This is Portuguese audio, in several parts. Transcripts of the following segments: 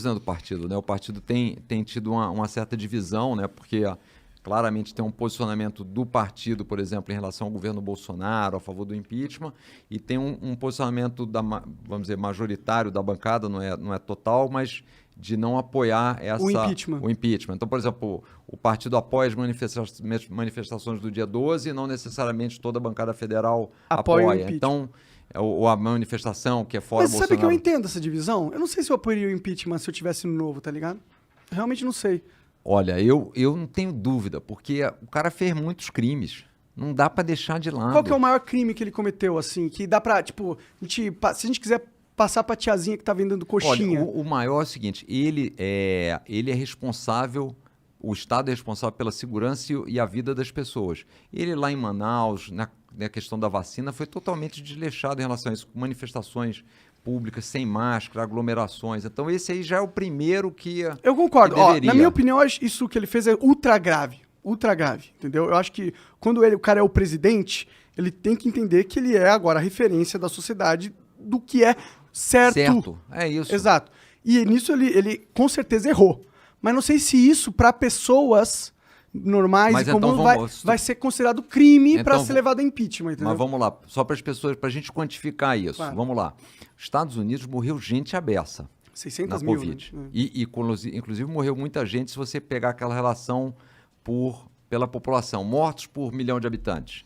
do partido, né? O partido tem tido uma certa divisão, né? Porque claramente tem um posicionamento do partido, por exemplo, em relação ao governo Bolsonaro, a favor do impeachment, e tem um posicionamento, vamos dizer, majoritário da bancada, não é total, mas de não apoiar o impeachment. Então, por exemplo, o partido apoia as manifestações do dia 12 e não necessariamente toda a bancada federal apoia. Então, ou a manifestação que é fora Mas Bolsonaro. sabe que eu entendo essa divisão? Eu não sei se eu apoiaria o impeachment se eu tivesse no Novo, tá ligado? Realmente não sei. Olha, eu não tenho dúvida, porque o cara fez muitos crimes. Não dá pra deixar de lado. Qual que é o maior crime que ele cometeu, assim? Que dá pra, tipo, se a gente quiser passar pra tiazinha que tá vendendo coxinha. Olha, o maior é o seguinte, ele é responsável, o Estado é responsável pela segurança e a vida das pessoas. Ele lá em Manaus, na questão da vacina, foi totalmente desleixado em relação a isso, com manifestações públicas, sem máscara, aglomerações. Então esse aí já é o primeiro que eu concordo. Que deveria. Na minha opinião, isso que ele fez é ultra grave. Ultra grave, entendeu? Eu acho que quando o cara é o presidente, ele tem que entender que ele é agora a referência da sociedade do que é certo. É isso. Exato. E nisso ele com certeza errou. Mas não sei se isso, para pessoas normais e comuns, vai ser considerado crime para ser levado a impeachment. Entendeu? Mas vamos lá, só para as pessoas, para a gente quantificar isso. Claro. Vamos lá. Estados Unidos morreu gente à beça 600 na mil, Covid. Né? E inclusive morreu muita gente se você pegar aquela relação pela população. Mortos por 1 milhão de habitantes.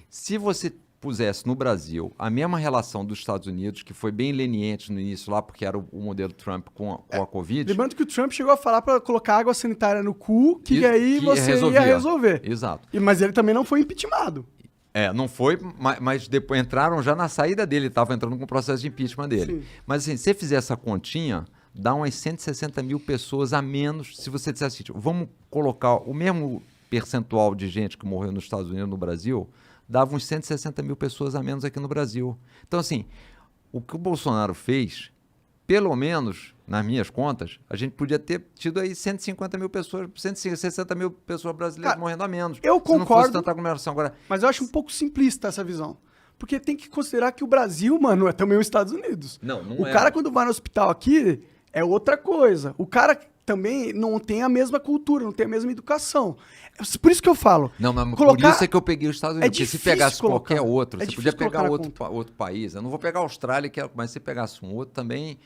Se você pusesse no Brasil a mesma relação dos Estados Unidos, que foi bem leniente no início lá, porque era o modelo Trump com a Covid. Lembrando que o Trump chegou a falar para colocar água sanitária no cu, que aí você ia resolver. Exato. Mas ele também não foi impeachmentado. Não foi, mas depois entraram já na saída dele, estava entrando com o processo de impeachment dele. Sim. Mas assim, se você fizer essa continha, dá umas 160 mil pessoas a menos, se você disser assim, vamos colocar o mesmo percentual de gente que morreu nos Estados Unidos no Brasil, dava uns 160 mil pessoas a menos aqui no Brasil. Então, assim, o que o Bolsonaro fez, pelo menos, nas minhas contas, a gente podia ter tido aí 150 mil pessoas, 160 mil pessoas brasileiras morrendo a menos. Eu concordo, se não fosse tanta aglomeração. Agora, mas eu acho um pouco simplista essa visão. Porque tem que considerar que o Brasil, mano, é também os Estados Unidos. Não o cara, quando vai no hospital aqui, é outra coisa. O cara também não tem a mesma cultura, não tem a mesma educação. Por isso que eu falo. Não, mas por isso é que eu peguei os Estados Unidos. Porque se pegasse qualquer outro, você podia pegar outro país. Eu não vou pegar a Austrália, mas se pegasse um outro também,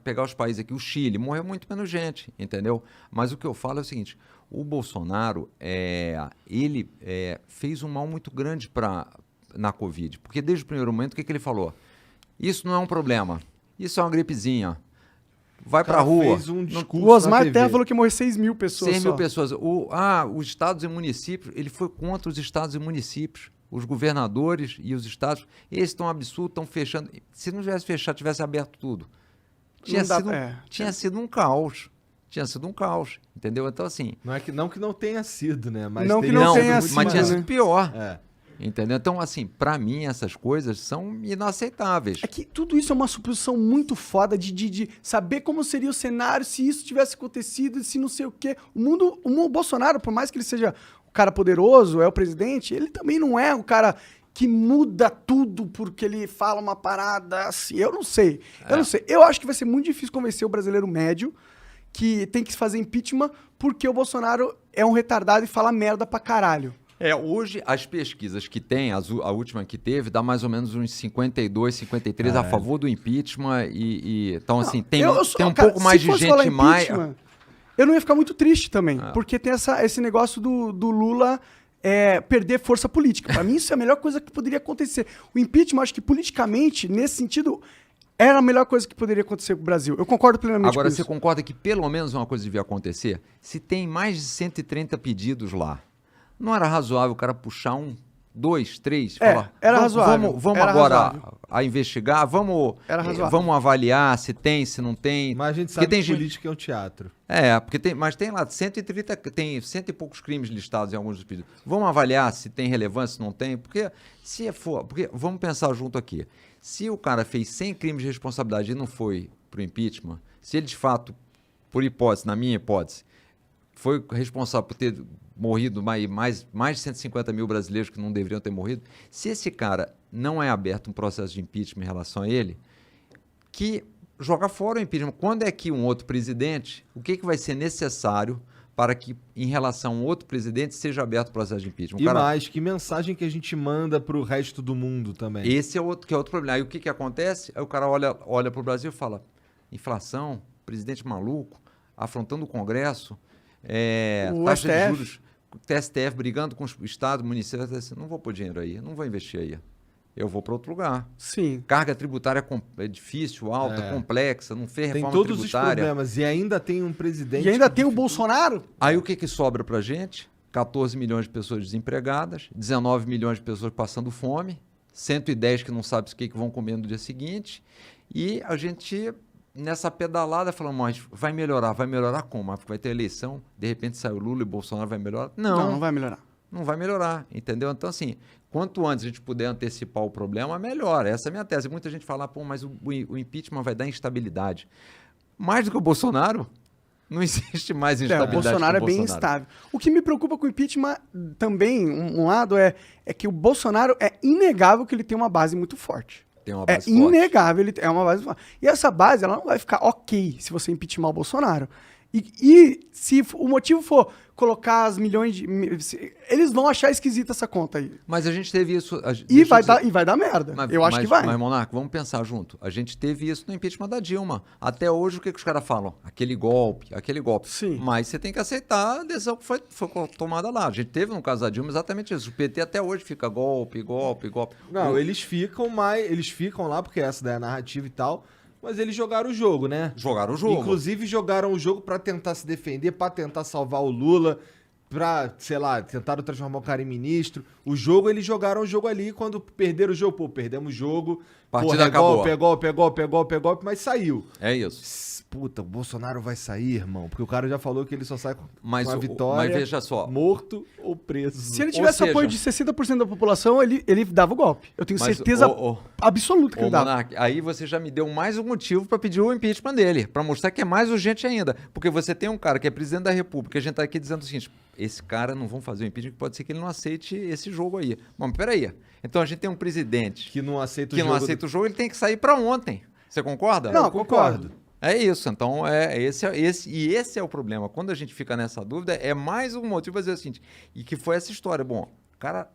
pegar os países aqui, o Chile, morreu muito menos gente, entendeu? Mas o que eu falo é o seguinte, o Bolsonaro, ele fez um mal muito grande na Covid. Porque desde o primeiro momento, o que ele falou? Isso não é um problema, isso é uma gripezinha. Vai pra rua. Fez um discurso o Osmar Terra falou que morreu 6 mil pessoas. 6 mil pessoas. Os estados e municípios, ele foi contra os estados e municípios. Os governadores e os estados, eles estão absurdos, estão fechando. Se não tivesse fechado, tivesse aberto tudo. Tinha sido um caos. Tinha sido um caos, entendeu? Então, assim. Não que não tenha sido, né? Mas não que não tenha sido. Mas tinha sido pior. Entendeu? Então, assim, pra mim, essas coisas são inaceitáveis. É que tudo isso é uma suposição muito foda de saber como seria o cenário se isso tivesse acontecido, se não sei o quê. O Bolsonaro, por mais que ele seja o cara poderoso, é o presidente, ele também não é o cara que muda tudo porque ele fala uma parada assim. Eu não sei. Eu acho que vai ser muito difícil convencer o brasileiro médio que tem que fazer impeachment porque o Bolsonaro é um retardado e fala merda pra caralho. Hoje as pesquisas que tem, a última que teve, dá mais ou menos uns 52, 53 a favor do impeachment então assim, tem um pouco mais de gente mais... Eu não ia ficar muito triste também, porque tem esse negócio do Lula perder força política. Para mim isso é a melhor coisa que poderia acontecer. O impeachment, acho que politicamente, nesse sentido, era a melhor coisa que poderia acontecer com o Brasil. Eu concordo plenamente com isso. Agora, você concorda que pelo menos uma coisa devia acontecer? Se tem mais de 130 pedidos lá, não era razoável o cara puxar 1, 2, 3, falar, era razoável. Vamos era agora razoável. a investigar, vamos avaliar se tem, se não tem. Mas a gente sabe que política é um teatro. Mas tem lá 130, tem 100 e poucos crimes listados em alguns dos pedidos. Vamos avaliar se tem relevância, se não tem, porque vamos pensar junto aqui. Se o cara fez 100 crimes de responsabilidade e não foi pro impeachment, se ele de fato, por hipótese, na minha hipótese, foi responsável por ter morrido mais de 150 mil brasileiros que não deveriam ter morrido, se esse cara não é aberto um processo de impeachment em relação a ele, que joga fora o impeachment. Quando é que um outro presidente, o que vai ser necessário para que, em relação a um outro presidente, seja aberto o processo de impeachment? E mais, que mensagem que a gente manda pro resto do mundo também? Esse é outro problema. Aí o que acontece? Aí o cara olha para o Brasil e fala, inflação, presidente maluco, afrontando o Congresso, o taxa STF. de juros, TSTF brigando com o Estado, o município, não vou pôr dinheiro aí, não vou investir aí. Eu vou para outro lugar. Sim. Carga tributária é difícil, alta, complexa, não fez Tem reforma todos tributária. os problemas e ainda tem um presidente... E ainda tem o Bolsonaro? Aí o que sobra pra gente? 14 milhões de pessoas desempregadas, 19 milhões de pessoas passando fome, 110 que não sabem o que vão comer no dia seguinte, e a gente, nessa pedalada, falou, mas vai melhorar como? Vai ter eleição, de repente sai o Lula e o Bolsonaro vai melhorar? Não vai melhorar. Não vai melhorar, entendeu? Então, assim, quanto antes a gente puder antecipar o problema, melhor. Essa é a minha tese. Muita gente fala, pô, mas o impeachment vai dar instabilidade. Mais do que o Bolsonaro, não existe mais instabilidade. O Bolsonaro é bem instável. O que me preocupa com o impeachment também, um lado, é que o Bolsonaro é inegável que ele tem uma base muito forte. Tem uma base forte. Inegável, ele é uma base forte. E essa base, ela não vai ficar ok se você impeachment o Bolsonaro. E se o motivo for colocar as milhões de... Eles vão achar esquisita essa conta aí. Mas a gente teve isso... E vai dar merda. Eu acho que vai. Mas, Monarca, vamos pensar junto. A gente teve isso no impeachment da Dilma. Até hoje, o que os caras falam? Aquele golpe. Sim. Mas você tem que aceitar a decisão que foi tomada lá. A gente teve, no caso da Dilma, exatamente isso. O PT até hoje fica golpe. Não, eles ficam lá, porque essa daí é a narrativa e tal... Mas eles jogaram o jogo, né? Jogaram o jogo. Inclusive, jogaram o jogo pra tentar se defender, pra tentar salvar o Lula, pra, sei lá, tentaram transformar o cara em ministro. Eles jogaram o jogo ali. Quando perderam o jogo, pô, perdemos o jogo. Partida acabou. Pegou, mas saiu. É isso. Puta, o Bolsonaro vai sair, irmão. Porque o cara já falou que ele só sai com uma vitória, mas veja só, morto ou preso. Se ele tivesse apoio de 60% da população, ele dava o golpe. Eu tenho certeza absoluta que ele dava. Monark, aí você já me deu mais um motivo para pedir o impeachment dele, para mostrar que é mais urgente ainda. Porque você tem um cara que é presidente da República, a gente tá aqui dizendo o seguinte, esse cara não vão fazer o impeachment, pode ser que ele não aceite esse jogo aí. Mas peraí, então a gente tem um presidente que não aceita o jogo, ele tem que sair para ontem. Você concorda? Não, concordo. É isso, então esse é o problema. Quando a gente fica nessa dúvida, é mais um motivo para dizer o seguinte, e que foi essa história. Bom, o cara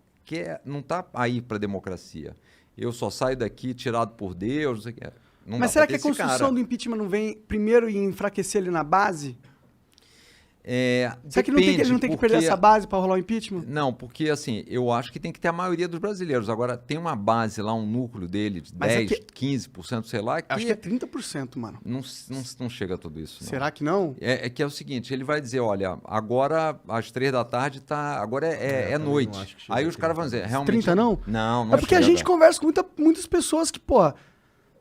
não tá aí para democracia. Eu só saio daqui tirado por Deus, não sei o que. Mas será que a construção do impeachment não vem primeiro em enfraquecer ele na base? Será que ele não tem que perder essa base para rolar o impeachment? Não, porque assim, eu acho que tem que ter a maioria dos brasileiros. Agora, tem uma base lá, um núcleo dele de 10, 15%, sei lá. Acho que é 30%, mano. Não chega a tudo isso. Não. Será que não? Que é o seguinte, ele vai dizer, olha, agora às 3 da tarde agora é noite. Aí os caras vão dizer, realmente... 30 não? Não é porque a gente conversa com muitas pessoas que, pô,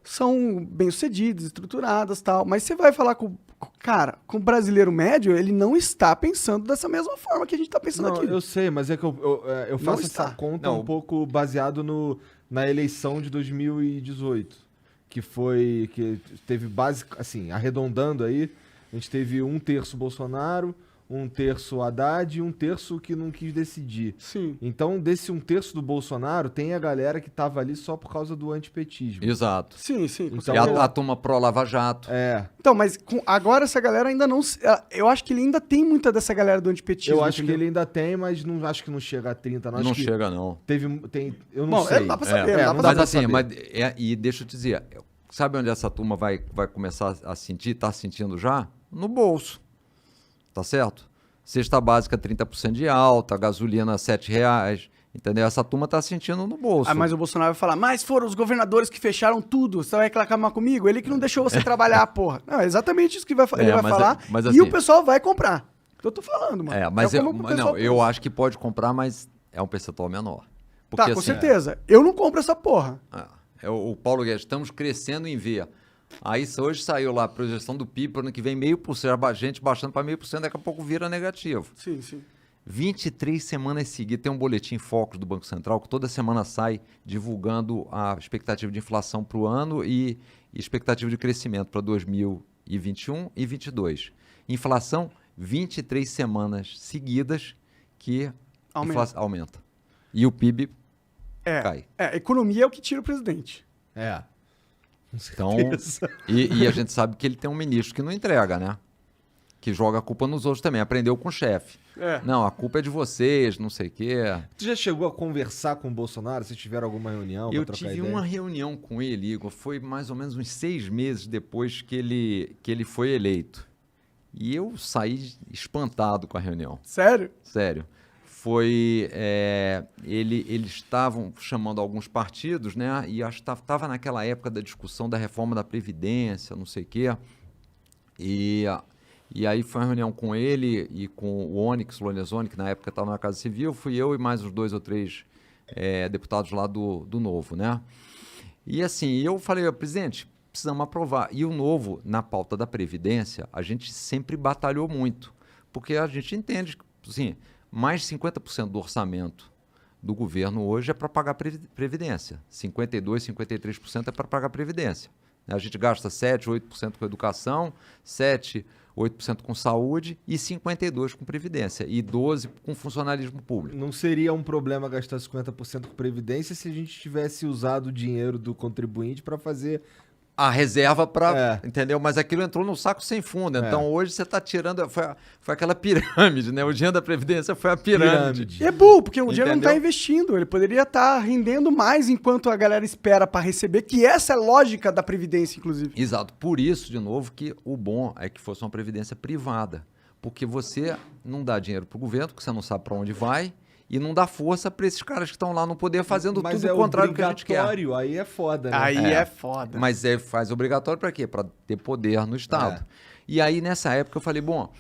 são bem-sucedidas, estruturadas e tal. Mas você vai falar com o brasileiro médio, ele não está pensando dessa mesma forma que a gente está pensando aqui. Eu sei, mas é que eu faço essa conta um pouco baseado na eleição de 2018. Que teve base, assim, arredondando aí, a gente teve 1/3 Bolsonaro, 1/3 Haddad e 1/3 que não quis decidir. Sim. Então, desse 1/3 do Bolsonaro, tem a galera que tava ali só por causa do antipetismo. Exato. Sim. Então, a turma pró-Lava Jato. Então, mas agora essa galera ainda não... Eu acho que ele ainda tem muita dessa galera do antipetismo. Eu acho que ele ainda tem, mas não acho que não chega a 30. Não chega, não. Eu não sei. Não dá pra saber. Mas assim, e deixa eu te dizer, sabe onde essa turma vai começar a sentir, tá sentindo já? No bolso. Tá certo? Cesta básica 30% de alta, gasolina R$7, entendeu? Essa turma tá sentindo no bolso. Mas o Bolsonaro vai falar, mas foram os governadores que fecharam tudo, você vai reclamar comigo? Ele que não deixou você trabalhar, porra. Não, é exatamente isso que ele vai falar mas e assim, o pessoal vai comprar. Eu tô falando, mano. Eu acho que pode comprar, mas é um percentual menor. Porque, com certeza. Eu não compro essa porra. O Paulo Guedes, estamos crescendo em V. Aí hoje saiu lá a projeção do PIB, para ano que vem 0,5%, a gente baixando para 0,5%, daqui a pouco vira negativo. Sim. 23 semanas seguidas, tem um boletim Focus do Banco Central, que toda semana sai divulgando a expectativa de inflação para o ano e expectativa de crescimento para 2021 e 2022. Inflação, 23 semanas seguidas que aumenta. E o PIB cai. Economia é o que tira o presidente. Então, e a gente sabe que ele tem um ministro que não entrega, né? Que joga a culpa nos outros também. Aprendeu com o chefe. Não, a culpa é de vocês, não sei o quê. Tu já chegou a conversar com o Bolsonaro? Se tiveram alguma reunião pra trocar ideia? Eu tive uma reunião com ele, Igor. Foi mais ou menos uns 6 meses depois que ele foi eleito. E eu saí espantado com a reunião. Sério? Sério. Foi... eles estavam chamando alguns partidos, né? E acho que estava naquela época da discussão da reforma da Previdência, não sei o quê. E aí foi uma reunião com ele e com o Onyx Lorenzoni, que na época estava na Casa Civil. Fui eu e mais uns 2 ou 3 deputados lá do Novo, né? E assim, eu falei, presidente, precisamos aprovar. E o Novo, na pauta da Previdência, a gente sempre batalhou muito. Porque a gente entende que, assim, mais de 50% do orçamento do governo hoje é para pagar Previdência. 52%, 53% é para pagar Previdência. A gente gasta 7%, 8% com educação, 7%, 8% com saúde e 52% com Previdência e 12% com funcionalismo público. Não seria um problema gastar 50% com Previdência se a gente tivesse usado o dinheiro do contribuinte para fazer... A reserva para... Entendeu? Mas aquilo entrou no saco sem fundo. Então, hoje você está tirando... Foi aquela pirâmide, né? O dinheiro da Previdência foi a pirâmide. E é burro, porque o dinheiro não está investindo. Ele poderia estar rendendo mais enquanto a galera espera para receber, que essa é a lógica da Previdência, inclusive. Exato. Por isso, de novo, que o bom é que fosse uma Previdência privada. Porque você não dá dinheiro para o governo, porque você não sabe para onde vai, e não dá força para esses caras que estão lá no poder fazendo tudo o contrário do que a gente quer. Aí é foda, né? Aí é foda. Mas faz obrigatório para quê? Para ter poder no Estado. E aí, nessa época, eu falei, bom,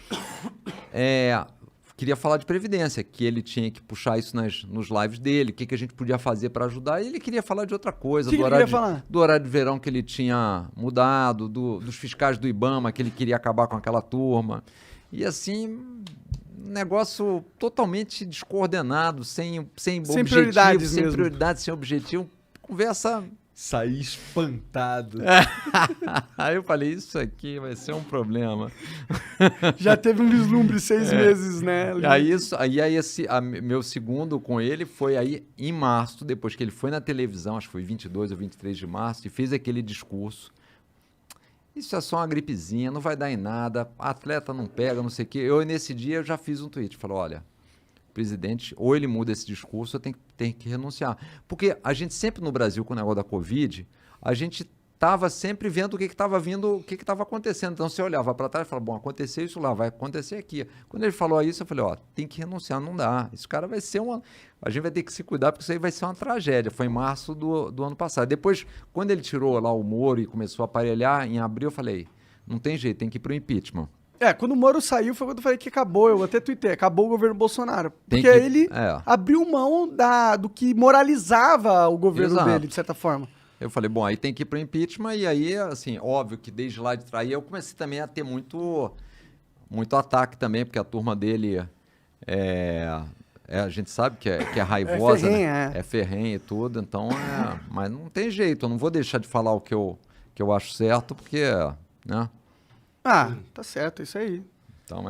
queria falar de Previdência, que ele tinha que puxar isso nos lives dele, o que a gente podia fazer para ajudar. E ele queria falar de outra coisa, do horário de verão que ele tinha mudado, dos fiscais do IBAMA, que ele queria acabar com aquela turma. E assim... negócio totalmente descoordenado, sem objetivo, prioridades sem mesmo. prioridade, sem objetivo. Conversa... Saí espantado. Aí eu falei, isso aqui vai ser um problema. Já teve um vislumbre 6 meses, né? Meu segundo com ele foi aí em março, depois que ele foi na televisão, acho que foi 22 ou 23 de março, e fez aquele discurso. Isso é só uma gripezinha, não vai dar em nada, atleta não pega, não sei o quê. Nesse dia, eu já fiz um tweet, falei, olha, o presidente, ou ele muda esse discurso, ou tem que renunciar. Porque a gente sempre no Brasil, com o negócio da Covid, a gente estava sempre vendo o que estava vindo, o que estava acontecendo. Então, você olhava para trás e falava, bom, aconteceu isso lá, vai acontecer aqui. Quando ele falou isso, eu falei, ó, tem que renunciar, não dá. Esse cara vai ser a gente vai ter que se cuidar, porque isso aí vai ser uma tragédia. Foi em março do ano passado. Depois, quando ele tirou lá o Moro e começou a aparelhar, em abril eu falei, não tem jeito, tem que ir pro impeachment. Quando o Moro saiu foi quando eu falei que acabou, eu até tuitei, acabou o governo Bolsonaro. Porque ele abriu mão do que moralizava o governo dele, de certa forma. Eu falei, bom, aí tem que ir pro impeachment, e aí, assim, óbvio que desde lá de trás eu comecei também a ter muito ataque também, porque a turma dele a gente sabe que é raivosa, ferrenha, né? É ferrenha e tudo, então mas não tem jeito, eu não vou deixar de falar o que eu acho certo, porque, né? Tá certo, é isso aí. Então